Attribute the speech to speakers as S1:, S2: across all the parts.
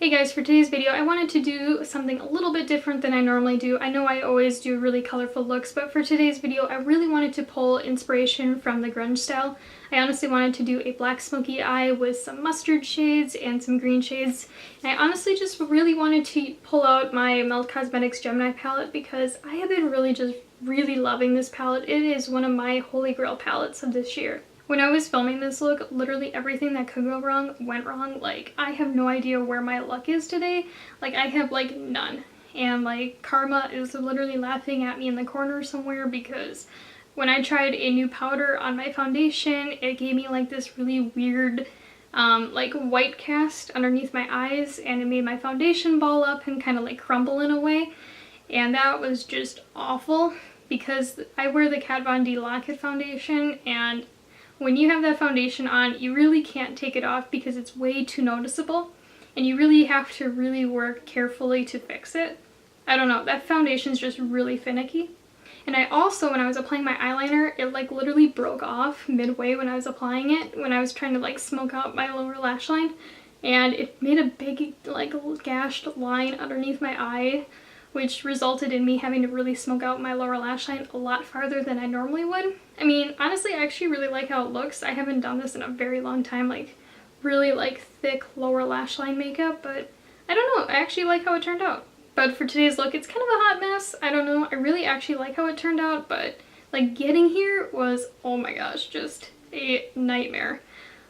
S1: Hey guys, for today's video I wanted to do something a little bit different than I normally do. I know I always do really colorful looks, but for today's video I really wanted to pull inspiration from the grunge style. I honestly wanted to do a black smoky eye with some mustard shades and some green shades. And I honestly just really wanted to pull out my Melt Cosmetics Gemini palette because I have been really loving this palette. It is one of my holy grail palettes of this year. When I was filming this look, literally everything that could go wrong went wrong. Like, I have no idea where my luck is today. Like, I have like none. And like, karma is literally laughing at me in the corner somewhere because when I tried a new powder on my foundation, it gave me like this really weird like white cast underneath my eyes, and it made my foundation ball up and kind of like crumble in a way. And that was just awful because I wear the Kat Von D Lock-It foundation, and when you have that foundation on, you really can't take it off because it's way too noticeable, and you really have to really work carefully to fix it. I don't know, that foundation's just really finicky. And I also, when I was applying my eyeliner, it like literally broke off midway when I was applying it, when I was trying to like smoke out my lower lash line, and it made a big like gashed line underneath my eye, which resulted in me having to really smoke out my lower lash line a lot farther than I normally would. I mean, honestly, I actually really like how it looks. I haven't done this in a very long time, like really like thick lower lash line makeup, but I don't know, I actually like how it turned out. But for today's look, it's kind of a hot mess. I don't know, I really actually like how it turned out, but like getting here was, oh my gosh, just a nightmare.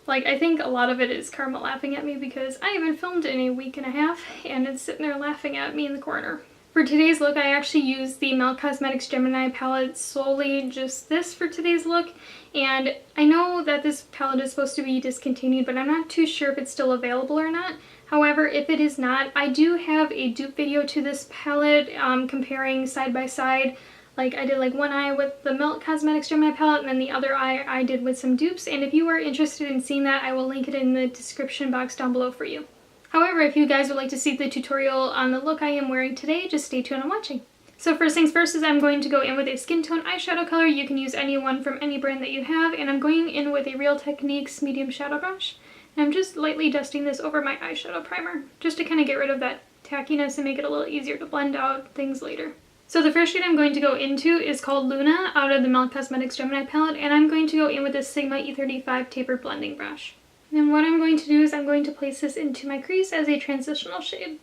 S1: Like, I think a lot of it is karma laughing at me because I haven't filmed in a week and a half, and it's sitting there laughing at me in the corner. For today's look, I actually used the Melt Cosmetics Gemini palette solely, just this for today's look. And I know that this palette is supposed to be discontinued, but I'm not too sure if it's still available or not. However, if it is not, I do have a dupe video to this palette, comparing side by side. Like, I did like one eye with the Melt Cosmetics Gemini palette, and then the other eye I did with some dupes. And if you are interested in seeing that, I will link it in the description box down below for you. However, if you guys would like to see the tutorial on the look I am wearing today, just stay tuned and watching. So first things first is I'm going to go in with a skin tone eyeshadow color. You can use any one from any brand that you have, and I'm going in with a Real Techniques medium shadow brush. And I'm just lightly dusting this over my eyeshadow primer, just to kind of get rid of that tackiness and make it a little easier to blend out things later. So the first shade I'm going to go into is called Luna out of the Melt Cosmetics Gemini palette, and I'm going to go in with this Sigma E35 tapered blending brush. And what I'm going to do is I'm going to place this into my crease as a transitional shade.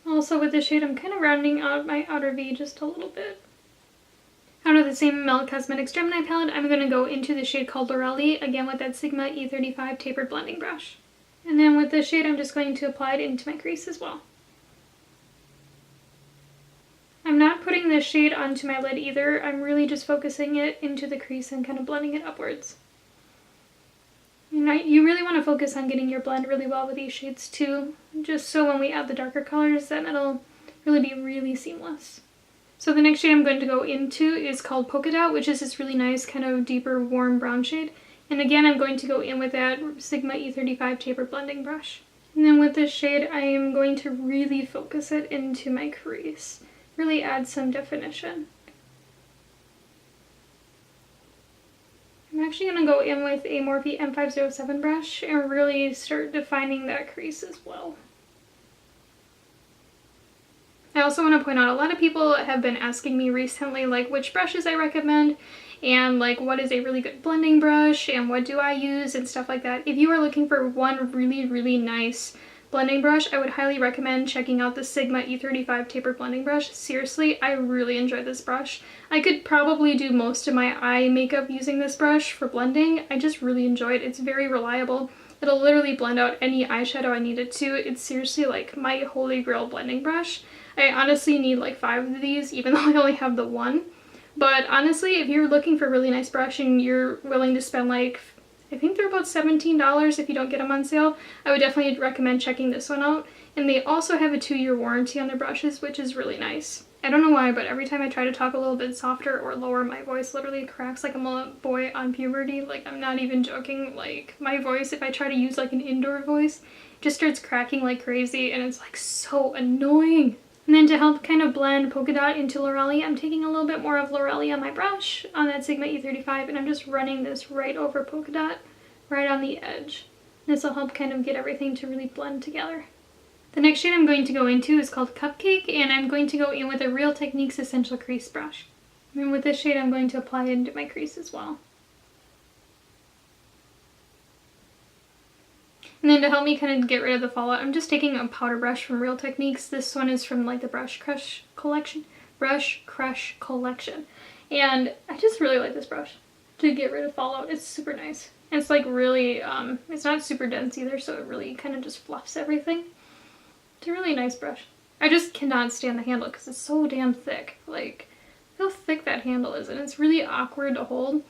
S1: Also with this shade, I'm kind of rounding out my outer V just a little bit. Out of the same Melt Cosmetics Gemini palette, I'm going to go into the shade called Lorelli, again with that Sigma E35 tapered blending brush. And then with this shade, I'm just going to apply it into my crease as well. I'm not putting this shade onto my lid either. I'm really just focusing it into the crease and kind of blending it upwards. You really want to focus on getting your blend really well with these shades too, just so when we add the darker colors then it'll really be really seamless. So the next shade I'm going to go into is called Polka Dot, which is this really nice kind of deeper warm brown shade. And again, I'm going to go in with that Sigma E35 tapered blending brush. And then with this shade, I am going to really focus it into my crease, really add some definition. I'm actually going to go in with a Morphe M507 brush and really start defining that crease as well. I also want to point out, a lot of people have been asking me recently like which brushes I recommend and like what is a really good blending brush and what do I use and stuff like that. If you are looking for one really nice blending brush, I would highly recommend checking out the Sigma E35 tapered blending brush. Seriously, I really enjoy this brush. I could probably do most of my eye makeup using this brush for blending. I just really enjoy it. It's very reliable. It'll literally blend out any eyeshadow I need it to. It's seriously like my holy grail blending brush. I honestly need like 5 of these, even though I only have the one. But honestly, if you're looking for a really nice brush and you're willing to spend like, I think they're about $17 if you don't get them on sale, I would definitely recommend checking this one out. And they also have a 2-year warranty on their brushes, which is really nice. I don't know why, but every time I try to talk a little bit softer or lower, my voice literally cracks like I'm a boy on puberty. Like, I'm not even joking. Like, my voice, if I try to use like an indoor voice, just starts cracking like crazy, and it's like so annoying. And then to help kind of blend Polka Dot into Lorelli, I'm taking a little bit more of Lorelli on my brush on that Sigma E35, and I'm just running this right over Polka Dot, right on the edge. This will help kind of get everything to really blend together. The next shade I'm going to go into is called Cupcake, and I'm going to go in with a Real Techniques Essential Crease Brush. And with this shade I'm going to apply it into my crease as well. And then to help me kind of get rid of the fallout, I'm just taking a powder brush from Real Techniques. This one is from like the Brush Crush collection. And I just really like this brush to get rid of fallout. It's super nice. And it's like really, it's not super dense either, so it really kind of just fluffs everything. It's a really nice brush. I just cannot stand the handle because it's so damn thick. Like, how thick that handle is, and it's really awkward to hold.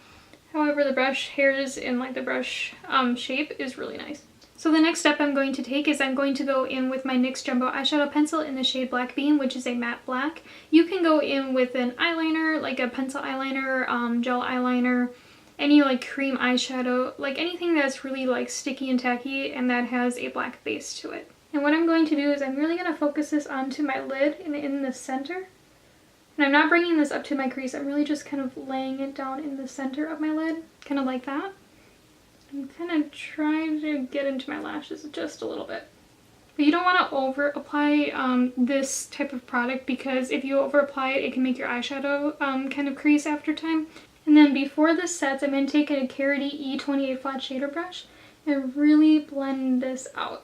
S1: However, the brush hairs and like the brush shape is really nice. So the next step I'm going to take is I'm going to go in with my NYX Jumbo Eyeshadow Pencil in the shade Black Bean, which is a matte black. You can go in with an eyeliner, like a pencil eyeliner, gel eyeliner, any like cream eyeshadow, like anything that's really like sticky and tacky and that has a black base to it. And what I'm going to do is I'm really going to focus this onto my lid and in the center. And I'm not bringing this up to my crease, I'm really just kind of laying it down in the center of my lid, kind of like that. I'm kind of trying to get into my lashes just a little bit. But you don't want to over apply this type of product, because if you over apply it, it can make your eyeshadow kind of crease after time. And then before this sets, I'm going to take a Paaaarty E28 flat shader brush and really blend this out.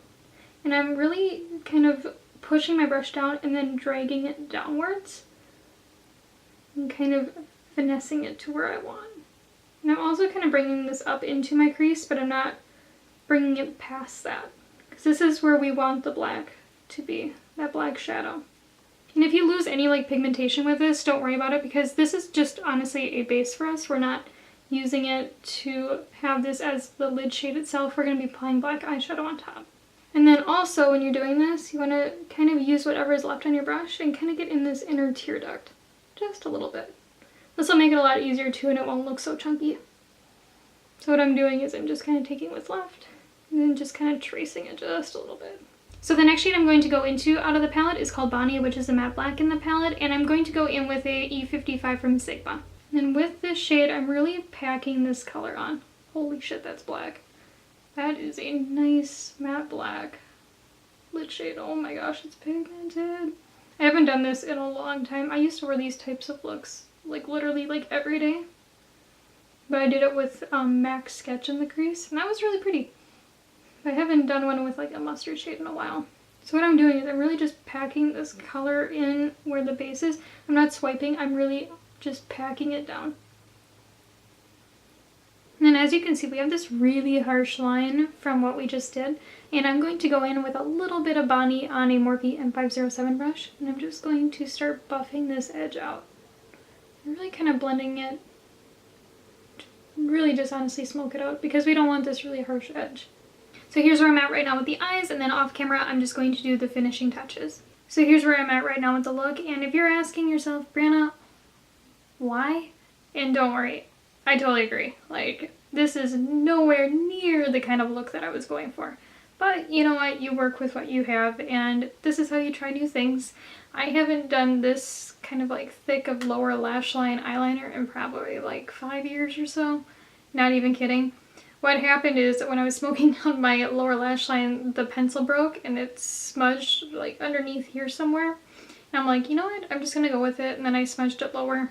S1: And I'm really kind of pushing my brush down and then dragging it downwards and kind of finessing it to where I want. And I'm also kind of bringing this up into my crease, but I'm not bringing it past that, because this is where we want the black to be, that black shadow. And if you lose any like pigmentation with this, don't worry about it, because this is just honestly a base for us. We're not using it to have this as the lid shade itself. We're going to be applying black eyeshadow on top. And then also when you're doing this, you want to kind of use whatever is left on your brush and kind of get in this inner tear duct just a little bit. This will make it a lot easier too, and it won't look so chunky. So what I'm doing is I'm just kind of taking what's left and then just kind of tracing it just a little bit. So the next shade I'm going to go into out of the palette is called Bonnie, which is a matte black in the palette, and I'm going to go in with a E55 from Sigma. And with this shade, I'm really packing this color on. Holy shit, that's black. That is a nice matte black lid shade. Oh my gosh, it's pigmented. I haven't done this in a long time. I used to wear these types of looks like literally like every day. But I did it with MAC Sketch in the crease, and that was really pretty. I haven't done one with like a mustard shade in a while. So what I'm doing is I'm really just packing this color in where the base is. I'm not swiping, I'm really just packing it down. And then as you can see, we have this really harsh line from what we just did. And I'm going to go in with a little bit of Bonnie on a Morphe M507 brush. And I'm just going to start buffing this edge out. I'm really kind of blending it. Really just honestly smoke it out, because we don't want this really harsh edge. So here's where I'm at right now with the eyes, and then off camera I'm just going to do the finishing touches. So here's where I'm at right now with the look, and if you're asking yourself, Breyonna, why? And don't worry, I totally agree. Like, this is nowhere near the kind of look that I was going for. But you know what, you work with what you have, and this is how you try new things. I haven't done this kind of like thick of lower lash line eyeliner in probably like 5 years or so. Not even kidding. What happened is when I was smoking on my lower lash line, the pencil broke and it smudged like underneath here somewhere. And I'm like, you know what, I'm just gonna go with it, and then I smudged it lower.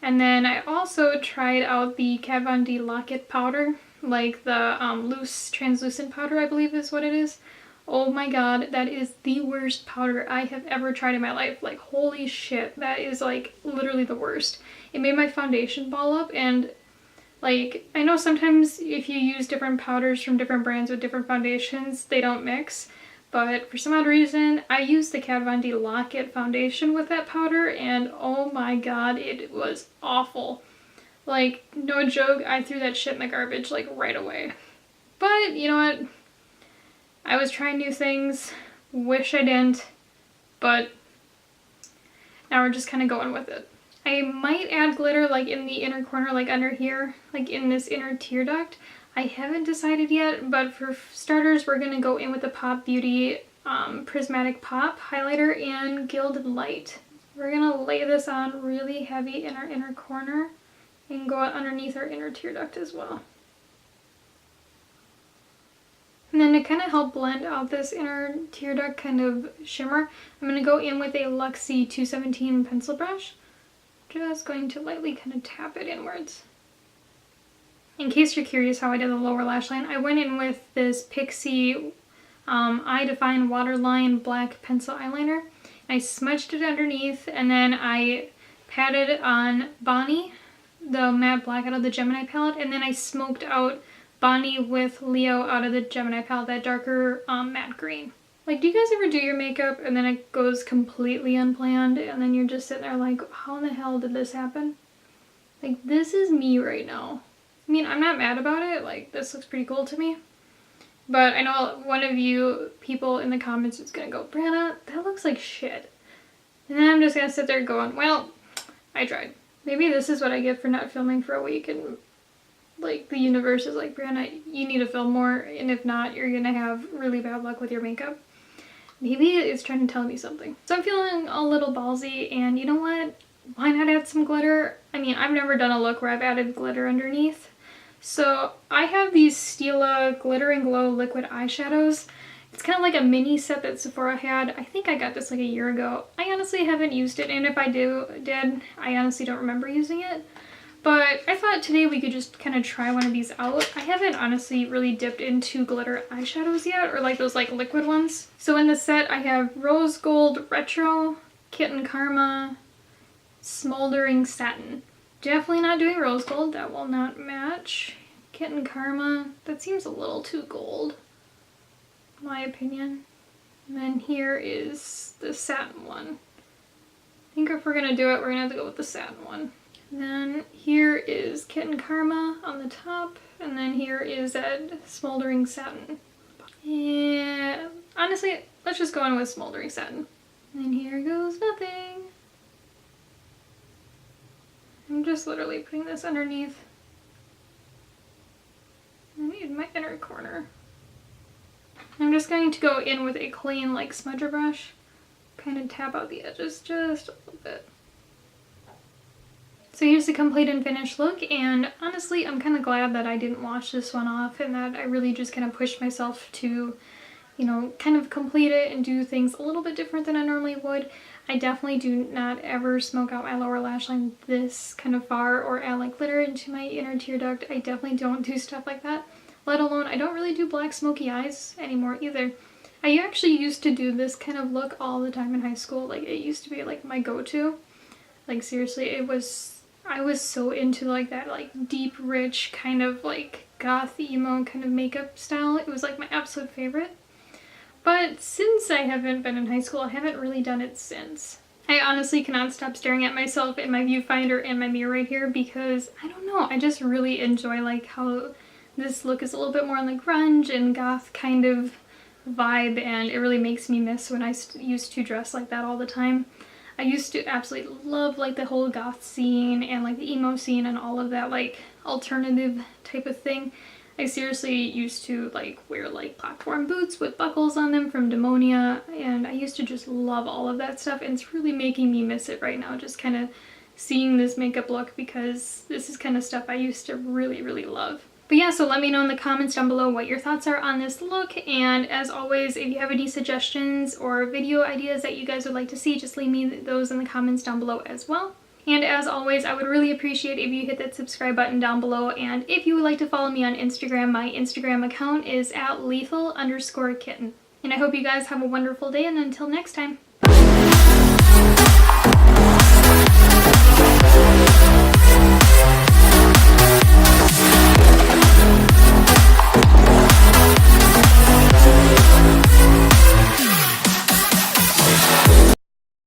S1: And then I also tried out the Kat Von D Lock-It powder, like the loose translucent powder, I believe is what it is. Oh my god, that is the worst powder I have ever tried in my life. Like, holy shit, that is like literally the worst. It made my foundation ball up, and like, I know sometimes if you use different powders from different brands with different foundations, they don't mix. But for some odd reason, I used the Kat Von D Lock-It foundation with that powder, and oh my god, it was awful. Like, no joke, I threw that shit in the garbage like right away. But you know what? I was trying new things, wish I didn't, but now we're just kind of going with it. I might add glitter like in the inner corner, like under here, like in this inner tear duct. I haven't decided yet, but for starters, we're going to go in with the Pop Beauty Prismatic Pop highlighter and Gilded Light. We're going to lay this on really heavy in our inner corner and go underneath our inner tear duct as well. And then to kind of help blend out this inner tear duct kind of shimmer, I'm going to go in with a Luxie 217 pencil brush. Just going to lightly kind of tap it inwards. In case you're curious how I did the lower lash line, I went in with this Pixi Eye Define Waterline Black Pencil Eyeliner. I smudged it underneath, and then I patted on Bonnie, the matte black out of the Gemini palette, and then I smoked out Bonnie with Leo out of the Gemini palette, that darker matte green. Like, do you guys ever do your makeup and then it goes completely unplanned and then you're just sitting there like, how in the hell did this happen? Like, this is me right now. I mean, I'm not mad about it, like, this looks pretty cool to me. But I know one of you people in the comments is gonna go, Breyonna, that looks like shit. And then I'm just gonna sit there going, well, I tried. Maybe this is what I get for not filming for a week, and like the universe is like, Breyonna, you need to film more, and if not, you're gonna have really bad luck with your makeup. Maybe it's trying to tell me something. So I'm feeling a little ballsy, and you know what? Why not add some glitter? I mean, I've never done a look where I've added glitter underneath. So I have these Stila Glitter and Glow liquid eyeshadows. It's kind of like a mini set that Sephora had. I think I got this like a year ago. I honestly haven't used it, and if I did, I honestly don't remember using it. But I thought today we could just kind of try one of these out. I haven't honestly really dipped into glitter eyeshadows yet, or like those like liquid ones. So in the set I have Rose Gold Retro, Kitten Karma, Smoldering Satin. Definitely not doing Rose Gold, that will not match. Kitten Karma, that seems a little too gold, in my opinion. And then here is the Satin one. I think if we're gonna do it, we're gonna have to go with the Satin one. And then here is Kitten Karma on the top, and then here is that Smoldering Satin. Yeah, honestly, let's just go in with Smoldering Satin. And here goes nothing. I'm just literally putting this underneath in my inner corner. I'm just going to go in with a clean like smudger brush, kind of tap out the edges just a little bit. So here's the complete and finished look, and honestly I'm kind of glad that I didn't wash this one off and that I really just kind of pushed myself to, you know, kind of complete it and do things a little bit different than I normally would. I definitely do not ever smoke out my lower lash line this kind of far or add like glitter into my inner tear duct. I definitely don't do stuff like that. Let alone, I don't really do black smoky eyes anymore either. I actually used to do this kind of look all the time in high school. Like, it used to be like my go-to. Like, seriously, I was so into like that like deep, rich kind of like goth emo kind of makeup style. It was like my absolute favorite. But since I haven't been in high school, I haven't really done it since. I honestly cannot stop staring at myself in my viewfinder and my mirror right here because, I don't know, I just really enjoy like how this look is a little bit more on the grunge and goth kind of vibe, and it really makes me miss when I used to dress like that all the time. I used to absolutely love like the whole goth scene and like the emo scene and all of that like alternative type of thing. I seriously used to like wear like platform boots with buckles on them from Demonia, and I used to just love all of that stuff, and it's really making me miss it right now, just kind of seeing this makeup look, because this is kind of stuff I used to really, really love. But yeah, so let me know in the comments down below what your thoughts are on this look, and as always, if you have any suggestions or video ideas that you guys would like to see, just leave me those in the comments down below as well. And as always, I would really appreciate if you hit that subscribe button down below, and if you would like to follow me on Instagram, my Instagram account is @lethal_kitten. And I hope you guys have a wonderful day, and until next time.